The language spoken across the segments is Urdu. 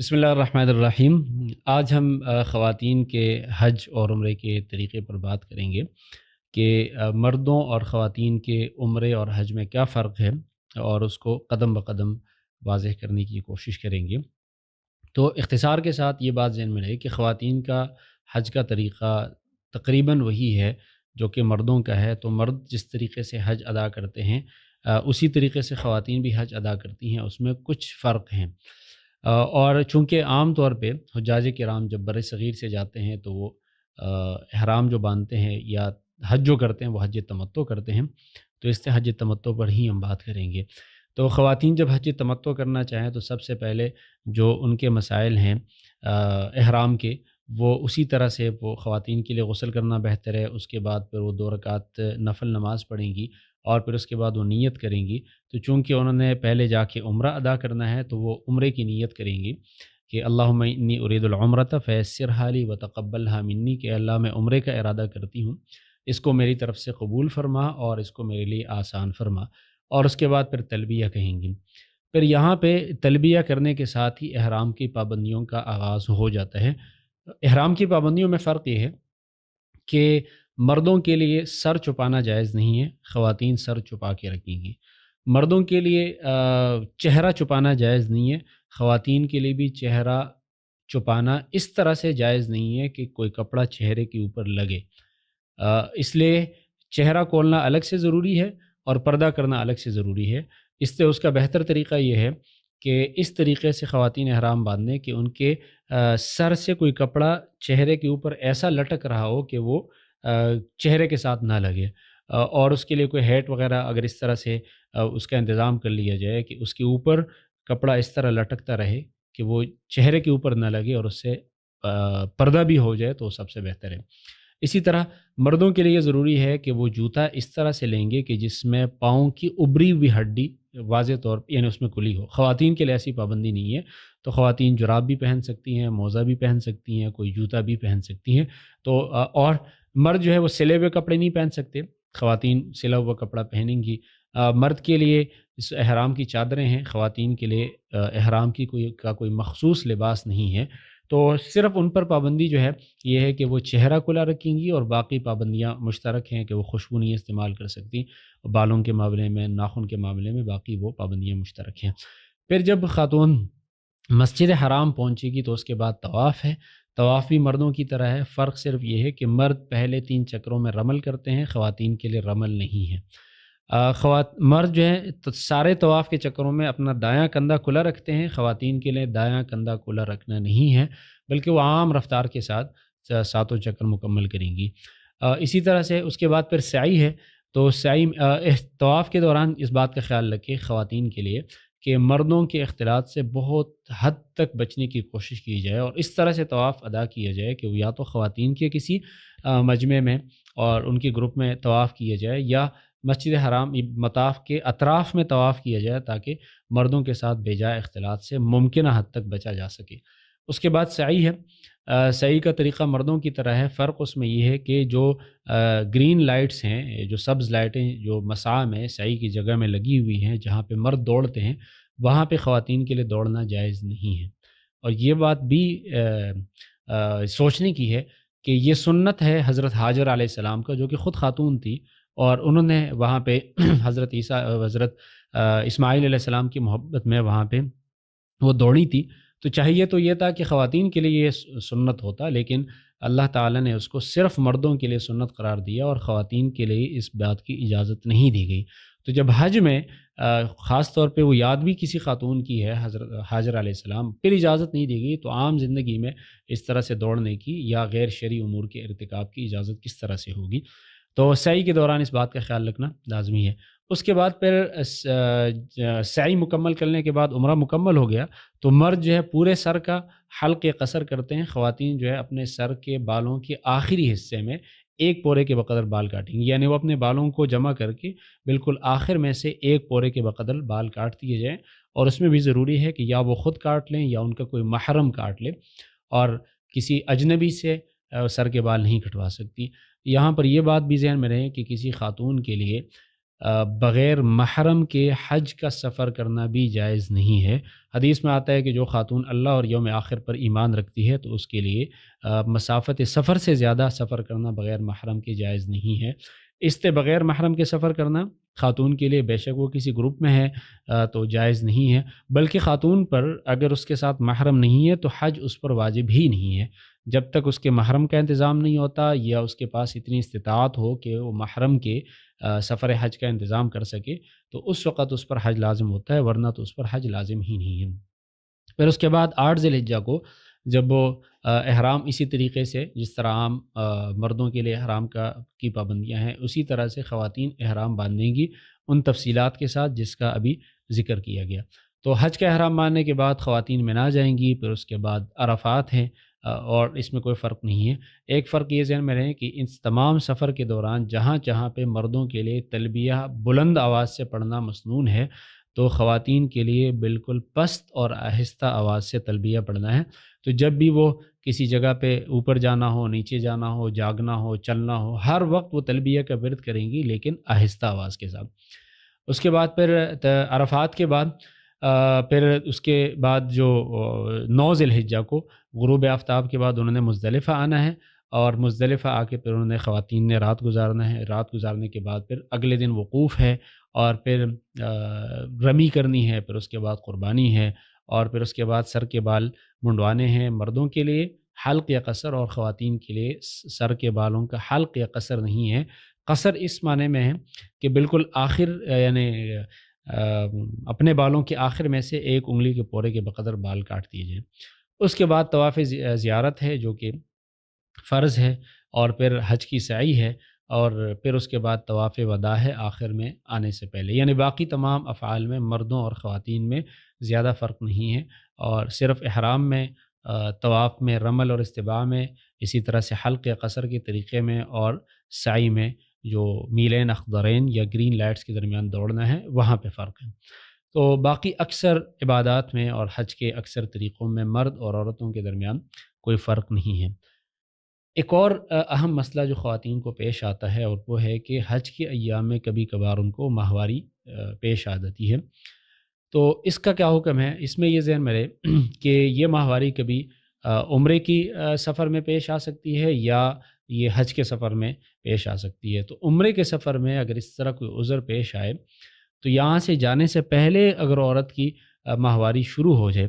بسم اللہ الرحمن الرحیم۔ آج ہم خواتین کے حج اور عمرے کے طریقے پر بات کریں گے کہ مردوں اور خواتین کے عمرے اور حج میں کیا فرق ہے، اور اس کو قدم بقدم واضح کرنے کی کوشش کریں گے۔ تو اختصار کے ساتھ یہ بات ذہن میں رہے کہ خواتین کا حج کا طریقہ تقریباً وہی ہے جو کہ مردوں کا ہے۔ تو مرد جس طریقے سے حج ادا کرتے ہیں اسی طریقے سے خواتین بھی حج ادا کرتی ہیں، اس میں کچھ فرق ہیں۔ اور چونکہ عام طور پہ حجاج کرام جب بر صغیر سے جاتے ہیں تو وہ احرام جو باندھتے ہیں یا حج جو کرتے ہیں وہ حج تمتع کرتے ہیں، تو اس سے حج تمتع پر ہی ہم بات کریں گے۔ تو خواتین جب حج تمتع کرنا چاہیں تو سب سے پہلے جو ان کے مسائل ہیں احرام کے، وہ اسی طرح سے وہ خواتین کے لیے غسل کرنا بہتر ہے۔ اس کے بعد پھر وہ 2 رکعت نفل نماز پڑھیں گی، اور پھر اس کے بعد وہ نیت کریں گی۔ تو چونکہ انہوں نے پہلے جا کے عمرہ ادا کرنا ہے تو وہ عمرے کی نیت کریں گی کہ اللہم انی ارید العمرۃ فیسرھا لی وتقبلھا منی، کہ اللہ میں عمرے کا ارادہ کرتی ہوں، اس کو میری طرف سے قبول فرما اور اس کو میرے لیے آسان فرما۔ اور اس کے بعد پھر تلبیہ کہیں گی۔ پھر یہاں پہ تلبیہ کرنے کے ساتھ ہی احرام کی پابندیوں کا آغاز ہو جاتا ہے۔ احرام کی پابندیوں میں فرق یہ ہے کہ مردوں کے لیے سر چھپانا جائز نہیں ہے، خواتین سر چھپا کے رکھیں گی۔ مردوں کے لیے چہرہ چھپانا جائز نہیں ہے، خواتین کے لیے بھی چہرہ چھپانا اس طرح سے جائز نہیں ہے کہ کوئی کپڑا چہرے کے اوپر لگے۔ اس لیے چہرہ کھولنا الگ سے ضروری ہے اور پردہ کرنا الگ سے ضروری ہے۔ اس سے اس کا بہتر طریقہ یہ ہے کہ اس طریقے سے خواتین احرام باندھیں کہ ان کے سر سے کوئی کپڑا چہرے کے اوپر ایسا لٹک رہا ہو کہ وہ چہرے کے ساتھ نہ لگے۔ اور اس کے لیے کوئی ہیٹ وغیرہ اگر اس طرح سے اس کا انتظام کر لیا جائے کہ اس کے اوپر کپڑا اس طرح لٹکتا رہے کہ وہ چہرے کے اوپر نہ لگے اور اس سے پردہ بھی ہو جائے تو سب سے بہتر ہے۔ اسی طرح مردوں کے لیے ضروری ہے کہ وہ جوتا اس طرح سے لیں گے کہ جس میں پاؤں کی ابری ہوئی ہڈی واضح طور پہ یعنی اس میں کھلی ہو۔ خواتین کے لیے ایسی پابندی نہیں ہے، تو خواتین جراب بھی پہن سکتی ہیں، موزہ بھی پہن سکتی ہیں، کوئی جوتا بھی پہن سکتی ہیں۔ تو اور مرد جو ہے وہ سلے ہوئے کپڑے نہیں پہن سکتے، خواتین سلا ہوا کپڑا پہنیں گی۔ مرد کے لیے اس احرام کی چادریں ہیں، خواتین کے لیے احرام کی کوئی مخصوص لباس نہیں ہے۔ تو صرف ان پر پابندی جو ہے یہ ہے کہ وہ چہرہ کھلا رکھیں گی، اور باقی پابندیاں مشترک ہیں کہ وہ خوشبو نہیں استعمال کر سکتی، بالوں کے معاملے میں، ناخن کے معاملے میں باقی وہ پابندیاں مشترک ہیں۔ پھر جب خاتون مسجد حرام پہنچے گی تو اس کے بعد طواف ہے۔ طواف بھی مردوں کی طرح ہے، فرق صرف یہ ہے کہ مرد پہلے 3 چکروں میں رمل کرتے ہیں، خواتین کے لیے رمل نہیں ہے۔ مرد جو ہے سارے طواف کے چکروں میں اپنا دایاں کندھا کھلا رکھتے ہیں، خواتین کے لیے دایاں کندھا کھلا رکھنا نہیں ہے، بلکہ وہ عام رفتار کے ساتھ 7 چکر مکمل کریں گی۔ اسی طرح سے اس کے بعد پھر سعی ہے۔ تو سعی طواف کے دوران اس بات کا خیال رکھیں خواتین کے لیے کہ مردوں کے اختلاط سے بہت حد تک بچنے کی کوشش کی جائے، اور اس طرح سے طواف ادا کیا جائے کہ وہ یا تو خواتین کے کسی مجمع میں اور ان کے گروپ میں طواف کیا جائے، یا مسجد حرام مطاف کے اطراف میں طواف کیا جائے تاکہ مردوں کے ساتھ بے جائے اختلاط سے ممکنہ حد تک بچا جا سکے۔ اس کے بعد سعی ہے۔ سعی کا طریقہ مردوں کی طرح ہے، فرق اس میں یہ ہے کہ جو گرین لائٹس ہیں، جو سبز لائٹیں جو مسعی میں سعی کی جگہ میں لگی ہوئی ہیں جہاں پہ مرد دوڑتے ہیں، وہاں پہ خواتین کے لیے دوڑنا جائز نہیں ہے۔ اور یہ بات بھی سوچنے کی ہے کہ یہ سنت ہے حضرت حاجر علیہ السلام کا، جو کہ خود خاتون تھی، اور انہوں نے وہاں پہ حضرت اسماعیل علیہ السلام کی محبت میں وہاں پہ وہ دوڑی تھی۔ تو چاہیے تو یہ تھا کہ خواتین کے لیے یہ سنت ہوتا، لیکن اللہ تعالیٰ نے اس کو صرف مردوں کے لیے سنت قرار دیا، اور خواتین کے لیے اس بات کی اجازت نہیں دی گئی۔ تو جب حج میں خاص طور پہ وہ یاد بھی کسی خاتون کی ہے حضرت حاجر علیہ السلام، پھر اجازت نہیں دی گئی، تو عام زندگی میں اس طرح سے دوڑنے کی یا غیر شرعی امور کے ارتکاب کی اجازت کس طرح سے ہوگی؟ تو سعی کے دوران اس بات کا خیال رکھنا لازمی ہے۔ اس کے بعد پھر سعی مکمل کرنے کے بعد عمرہ مکمل ہو گیا تو مرد جو ہے پورے سر کا حلق قصر کرتے ہیں، خواتین جو ہے اپنے سر کے بالوں کے آخری حصے میں 1 پورے کے بقدر بال کاٹیں گی، یعنی وہ اپنے بالوں کو جمع کر کے بالکل آخر میں سے 1 پورے کے بقدر بال کاٹ دیے جائیں، اور اس میں بھی ضروری ہے کہ یا وہ خود کاٹ لیں یا ان کا کوئی محرم کاٹ لے، اور کسی اجنبی سے سر کے بال نہیں کٹوا سکتی۔ یہاں پر یہ بات بھی ذہن میں رہے کہ کسی خاتون کے لیے بغیر محرم کے حج کا سفر کرنا بھی جائز نہیں ہے۔ حدیث میں آتا ہے کہ جو خاتون اللہ اور یوم آخر پر ایمان رکھتی ہے تو اس کے لیے مسافت سفر سے زیادہ سفر کرنا بغیر محرم کے جائز نہیں ہے۔ اس سے بغیر محرم کے سفر کرنا خاتون کے لیے بے شک وہ کسی گروپ میں ہے تو جائز نہیں ہے، بلکہ خاتون پر اگر اس کے ساتھ محرم نہیں ہے تو حج اس پر واجب ہی نہیں ہے جب تک اس کے محرم کا انتظام نہیں ہوتا یا اس کے پاس اتنی استطاعت ہو کہ وہ محرم کے سفر حج کا انتظام کر سکے تو اس وقت اس پر حج لازم ہوتا ہے، ورنہ تو اس پر حج لازم ہی نہیں ہے۔ پھر اس کے بعد 8 ذی الحجہ کو جب وہ احرام اسی طریقے سے جس طرح عام مردوں کے لیے احرام کی پابندیاں ہیں اسی طرح سے خواتین احرام باندھیں گی ان تفصیلات کے ساتھ جس کا ابھی ذکر کیا گیا۔ تو حج کا احرام باندھنے کے بعد خواتین منا جائیں گی، پھر اس کے بعد عرفات ہیں اور اس میں کوئی فرق نہیں ہے۔ ایک فرق یہ ذہن میں رہے کہ ان تمام سفر کے دوران جہاں جہاں پہ مردوں کے لیے تلبیہ بلند آواز سے پڑھنا مسنون ہے تو خواتین کے لیے بالکل پست اور آہستہ آواز سے تلبیہ پڑھنا ہے۔ تو جب بھی وہ کسی جگہ پہ اوپر جانا ہو، نیچے جانا ہو، جاگنا ہو، چلنا ہو، ہر وقت وہ تلبیہ کا ورد کریں گی لیکن آہستہ آواز کے ساتھ۔ اس کے بعد پھر عرفات کے بعد پھر اس کے بعد جو 9 ذی الحجہ کو غروب آفتاب کے بعد انہوں نے مزدلفہ آنا ہے اور مزدلفہ آ کے پھر انہوں نے خواتین نے رات گزارنا ہے۔ رات گزارنے کے بعد پھر اگلے دن وقوف ہے اور پھر رمی کرنی ہے، پھر اس کے بعد قربانی ہے اور پھر اس کے بعد سر کے بال منڈوانے ہیں۔ مردوں کے لیے حلق یا قصر اور خواتین کے لیے سر کے بالوں کا حلق یا قصر نہیں ہے۔ قصر اس معنی میں ہے کہ بالکل آخر یعنی اپنے بالوں کے آخر میں سے ایک انگلی کے پورے کے بقدر بال کاٹ دیے جائیں۔ اس کے بعد طواف زیارت ہے جو کہ فرض ہے، اور پھر حج کی سعی ہے، اور پھر اس کے بعد طواف وداع ہے آخر میں آنے سے پہلے۔ یعنی باقی تمام افعال میں مردوں اور خواتین میں زیادہ فرق نہیں ہے، اور صرف احرام میں، طواف میں، رمل اور استباع میں، اسی طرح سے حلق یا قصر کے طریقے میں اور سعی میں جو میلین اخضرین یا گرین لائٹس کے درمیان دوڑنا ہے وہاں پہ فرق ہے۔ تو باقی اکثر عبادات میں اور حج کے اکثر طریقوں میں مرد اور عورتوں کے درمیان کوئی فرق نہیں ہے۔ ایک اور اہم مسئلہ جو خواتین کو پیش آتا ہے اور وہ ہے کہ حج کے ایام میں کبھی کبھار ان کو ماہواری پیش آ جاتی ہے۔ تو اس کا کیا حکم ہے؟ اس میں یہ ذہن میں رہے کہ یہ ماہواری کبھی عمرے کی سفر میں پیش آ سکتی ہے یا یہ حج کے سفر میں پیش آ سکتی ہے۔ تو عمرے کے سفر میں اگر اس طرح کوئی عذر پیش آئے تو یہاں سے جانے سے پہلے اگر عورت کی ماہواری شروع ہو جائے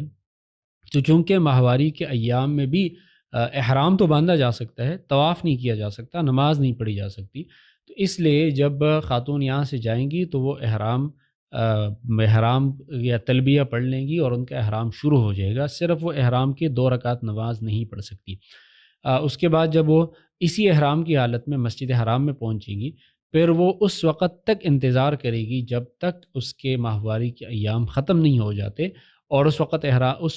تو چونکہ ماہواری کے ایام میں بھی احرام تو باندھا جا سکتا ہے، طواف نہیں کیا جا سکتا، نماز نہیں پڑھی جا سکتی، تو اس لیے جب خاتون یہاں سے جائیں گی تو وہ احرام یا تلبیہ پڑھ لیں گی اور ان کا احرام شروع ہو جائے گا۔ صرف وہ احرام کے 2 رکعت نماز نہیں پڑھ سکتی۔ اس کے بعد جب وہ اسی احرام کی حالت میں مسجد حرام میں پہنچے گی پھر وہ اس وقت تک انتظار کرے گی جب تک اس کے ماہواری کے ایام ختم نہیں ہو جاتے، اور اس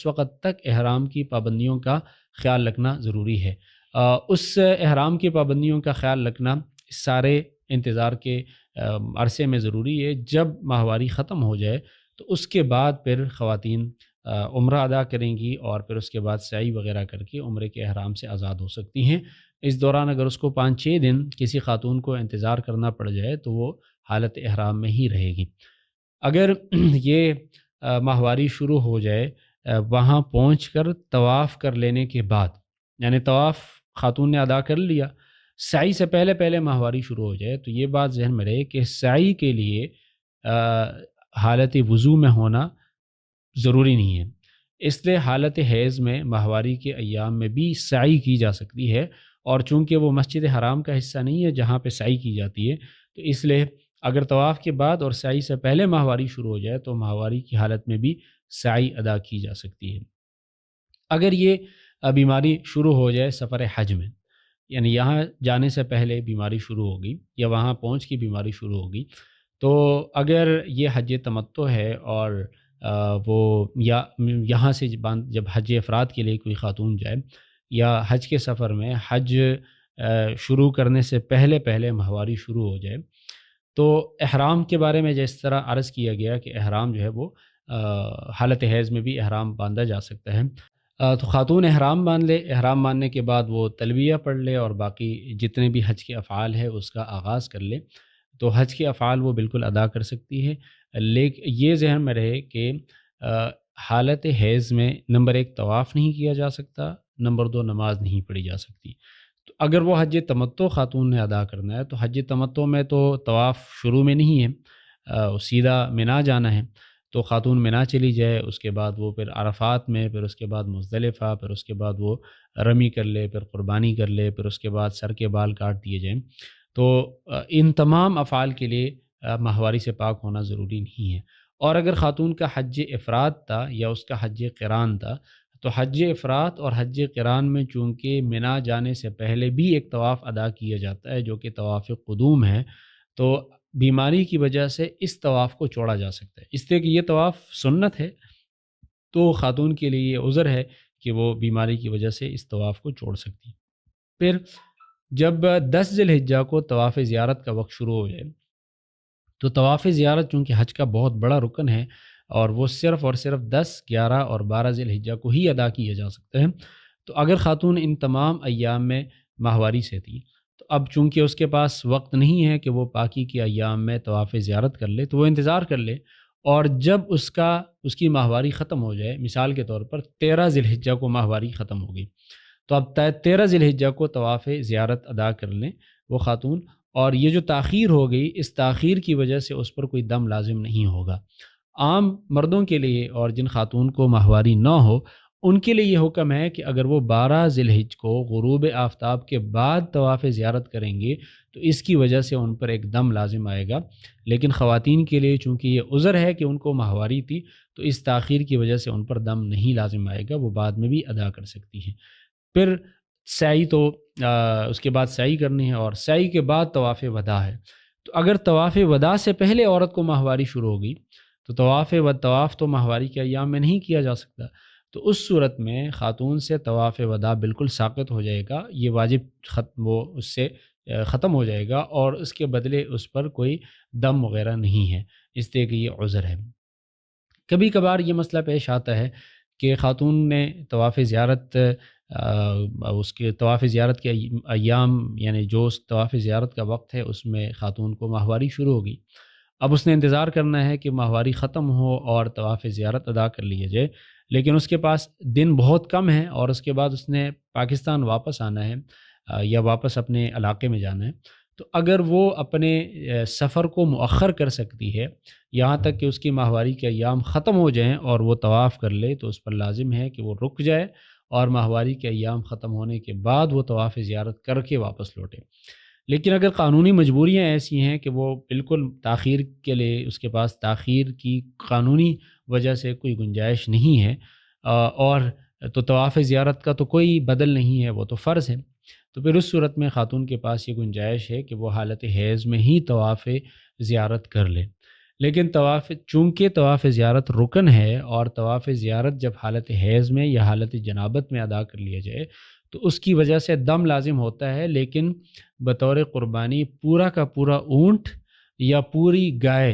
وقت تک احرام کی پابندیوں کا خیال رکھنا ضروری ہے۔ اس احرام کی پابندیوں کا خیال رکھنا سارے انتظار کے عرصے میں ضروری ہے۔ جب ماہواری ختم ہو جائے تو اس کے بعد پھر خواتین عمرہ ادا کریں گی اور پھر اس کے بعد سعی وغیرہ کر کے عمرے کے احرام سے آزاد ہو سکتی ہیں۔ اس دوران اگر اس کو 5-6 دن کسی خاتون کو انتظار کرنا پڑ جائے تو وہ حالت احرام میں ہی رہے گی۔ اگر یہ ماہواری شروع ہو جائے وہاں پہنچ کر طواف کر لینے کے بعد، یعنی طواف خاتون نے ادا کر لیا، سعی سے پہلے پہلے ماہواری شروع ہو جائے تو یہ بات ذہن میں رہے کہ سعی کے لیے حالت وضو میں ہونا ضروری نہیں ہے۔ اس لیے حالت حیض میں ماہواری کے ایام میں بھی سعی کی جا سکتی ہے، اور چونکہ وہ مسجد حرام کا حصہ نہیں ہے جہاں پہ سعی کی جاتی ہے تو اس لیے اگر طواف کے بعد اور سعی سے پہلے ماہواری شروع ہو جائے تو ماہواری کی حالت میں بھی سعی ادا کی جا سکتی ہے۔ اگر یہ بیماری شروع ہو جائے سفر حج میں، یعنی یہاں جانے سے پہلے بیماری شروع ہوگی یا وہاں پہنچ کی بیماری شروع ہوگی، تو اگر یہ حج تمتع ہے اور وہ یا یہاں سے جب حج افراد کے لیے کوئی خاتون جائے یا حج کے سفر میں حج شروع کرنے سے پہلے پہلے ماہواری شروع ہو جائے تو احرام کے بارے میں جس طرح عرض کیا گیا کہ احرام جو ہے وہ حالت حیض میں بھی احرام باندھا جا سکتا ہے، تو خاتون احرام باندھ لے، احرام باندھنے کے بعد وہ تلبیہ پڑھ لے اور باقی جتنے بھی حج کے افعال ہے اس کا آغاز کر لے۔ تو حج کے افعال وہ بالکل ادا کر سکتی ہے، لیکن یہ ذہن میں رہے کہ حالت حیض میں نمبر ایک طواف نہیں کیا جا سکتا، نمبر دو نماز نہیں پڑھی جا سکتی۔ تو اگر وہ حج تمتع خاتون نے ادا کرنا ہے تو حج تمتع میں تو طواف شروع میں نہیں ہے، سیدھا منا جانا ہے، تو خاتون منا چلی جائے، اس کے بعد وہ پھر عرفات میں، پھر اس کے بعد مزدلفہ، پھر اس کے بعد وہ رمی کر لے، پھر قربانی کر لے، پھر اس کے بعد سر کے بال کاٹ دیے جائیں۔ تو ان تمام افعال کے لیے ماہواری سے پاک ہونا ضروری نہیں ہے۔ اور اگر خاتون کا حج افراد تھا یا اس کا حج قران تھا، تو حج افراد اور حج قران میں چونکہ منا جانے سے پہلے بھی ایک طواف ادا کیا جاتا ہے جو کہ طواف قدوم ہے، تو بیماری کی وجہ سے اس طواف کو چھوڑا جا سکتا ہے، اس لیے کہ یہ طواف سنت ہے، تو خاتون کے لیے یہ عذر ہے کہ وہ بیماری کی وجہ سے اس طواف کو چھوڑ سکتی ہے۔ پھر جب 10 ذی الحجہ کو طواف زیارت کا وقت شروع ہو جائے، تو طواف زیارت چونکہ حج کا بہت بڑا رکن ہے اور وہ صرف اور صرف 10، 11 اور 12 ذی الحجہ کو ہی ادا کیا جا سکتا ہے، تو اگر خاتون ان تمام ایام میں ماہواری سے تھی، تو اب چونکہ اس کے پاس وقت نہیں ہے کہ وہ پاکی کے ایام میں طواف زیارت کر لے، تو وہ انتظار کر لے، اور جب اس کی ماہواری ختم ہو جائے، مثال کے طور پر 13 ذی الحجہ کو ماہواری ختم ہو گئی، تو اب 13 ذی الحجہ کو طواف زیارت ادا کر لیں وہ خاتون، اور یہ جو تاخیر ہو گئی، اس تاخیر کی وجہ سے اس پر کوئی دم لازم نہیں ہوگا۔ عام مردوں کے لیے اور جن خاتون کو ماہواری نہ ہو، ان کے لیے یہ حکم ہے کہ اگر وہ 12 ذی الحجہ کو غروب آفتاب کے بعد طواف زیارت کریں گے تو اس کی وجہ سے ان پر ایک دم لازم آئے گا، لیکن خواتین کے لیے چونکہ یہ عذر ہے کہ ان کو ماہواری تھی، تو اس تاخیر کی وجہ سے ان پر دم نہیں لازم آئے گا، وہ بعد میں بھی ادا کر سکتی ہیں۔ پھر سعی تو اس کے بعد سعی کرنی ہے، اور سعی کے بعد طواف وداع ہے، تو اگر طواف وداع سے پہلے عورت کو ماہواری شروع ہوگی تو طواف تو ماہواری کے ایام میں نہیں کیا جا سکتا، تو اس صورت میں خاتون سے طواف وداع بالکل ساقط ہو جائے گا، یہ واجب وہ اس سے ختم ہو جائے گا، اور اس کے بدلے اس پر کوئی دم وغیرہ نہیں ہے، اس لیے کہ یہ عذر ہے۔ کبھی کبھار یہ مسئلہ پیش آتا ہے کہ خاتون نے طواف زیارت اس کے طواف زیارت کے ایام، یعنی جو اس طواف زیارت کا وقت ہے اس میں خاتون کو ماہواری شروع ہوگی، اب اس نے انتظار کرنا ہے کہ ماہواری ختم ہو اور طواف زیارت ادا کر لیا جائے، لیکن اس کے پاس دن بہت کم ہیں اور اس کے بعد اس نے پاکستان واپس آنا ہے، یا واپس اپنے علاقے میں جانا ہے، تو اگر وہ اپنے سفر کو مؤخر کر سکتی ہے یہاں تک کہ اس کی ماہواری کے ایام ختم ہو جائیں اور وہ طواف کر لے، تو اس پر لازم ہے کہ وہ رک جائے اور ماہواری کے ایام ختم ہونے کے بعد وہ طواف زیارت کر کے واپس لوٹے۔ لیکن اگر قانونی مجبوریاں ایسی ہیں کہ وہ بالکل تاخیر کے لیے، اس کے پاس تاخیر کی قانونی وجہ سے کوئی گنجائش نہیں ہے، اور تو طواف زیارت کا تو کوئی بدل نہیں ہے، وہ تو فرض ہے، تو پھر اس صورت میں خاتون کے پاس یہ گنجائش ہے کہ وہ حالت حیض میں ہی طواف زیارت کر لے۔ لیکن چونکہ طواف زیارت رکن ہے، اور طواف زیارت جب حالت حیض میں یا حالت جنابت میں ادا کر لیا جائے تو اس کی وجہ سے دم لازم ہوتا ہے، لیکن بطور قربانی پورا کا پورا اونٹ یا پوری گائے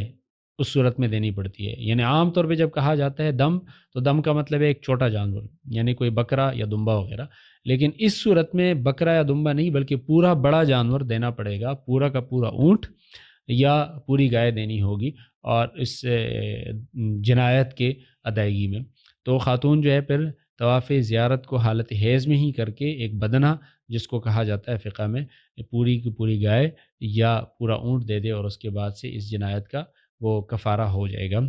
اس صورت میں دینی پڑتی ہے۔ یعنی عام طور پہ جب کہا جاتا ہے دم، تو دم کا مطلب ہے ایک چھوٹا جانور، یعنی کوئی بکرا یا دمبا وغیرہ، لیکن اس صورت میں بکرا یا دمبا نہیں بلکہ پورا بڑا جانور دینا پڑے گا، پورا کا پورا اونٹ یا پوری گائے دینی ہوگی، اور اس جنایت کے ادائیگی میں تو خاتون جو ہے پھر طواف زیارت کو حالت حیض میں ہی کر کے ایک بدنہ، جس کو کہا جاتا ہے فقہ میں، پوری کی پوری گائے یا پورا اونٹ دے دے، اور اس کے بعد سے اس جنایت کا وہ کفارہ ہو جائے گا۔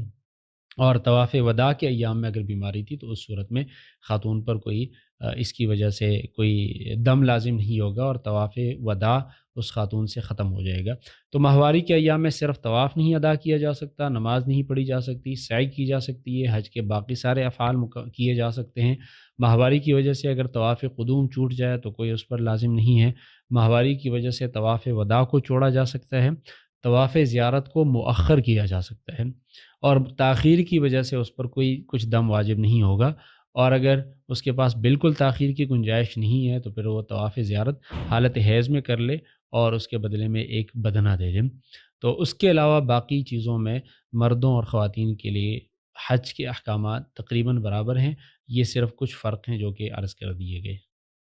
اور طواف وداع کے ایام میں اگر بیماری تھی تو اس صورت میں خاتون پر کوئی اس کی وجہ سے کوئی دم لازم نہیں ہوگا، اور طواف وداع اس خاتون سے ختم ہو جائے گا۔ تو ماہواری کے ایام میں صرف طواف نہیں ادا کیا جا سکتا، نماز نہیں پڑھی جا سکتی، سعی کی جا سکتی ہے، حج کے باقی سارے افعال کیے جا سکتے ہیں۔ ماہواری کی وجہ سے اگر طواف قدوم چھوٹ جائے تو کوئی اس پر لازم نہیں ہے۔ ماہواری کی وجہ سے طواف وداع کو چھوڑا جا سکتا ہے، طواف زیارت کو مؤخر کیا جا سکتا ہے، اور تاخیر کی وجہ سے اس پر کوئی کچھ دم واجب نہیں ہوگا، اور اگر اس کے پاس بالکل تاخیر کی گنجائش نہیں ہے تو پھر وہ طواف زیارت حالت حیض میں کر لے اور اس کے بدلے میں ایک بدنہ دے دیں۔ تو اس کے علاوہ باقی چیزوں میں مردوں اور خواتین کے لیے حج کے احکامات تقریباً برابر ہیں، یہ صرف کچھ فرق ہیں جو کہ عرض کر دیے گئے۔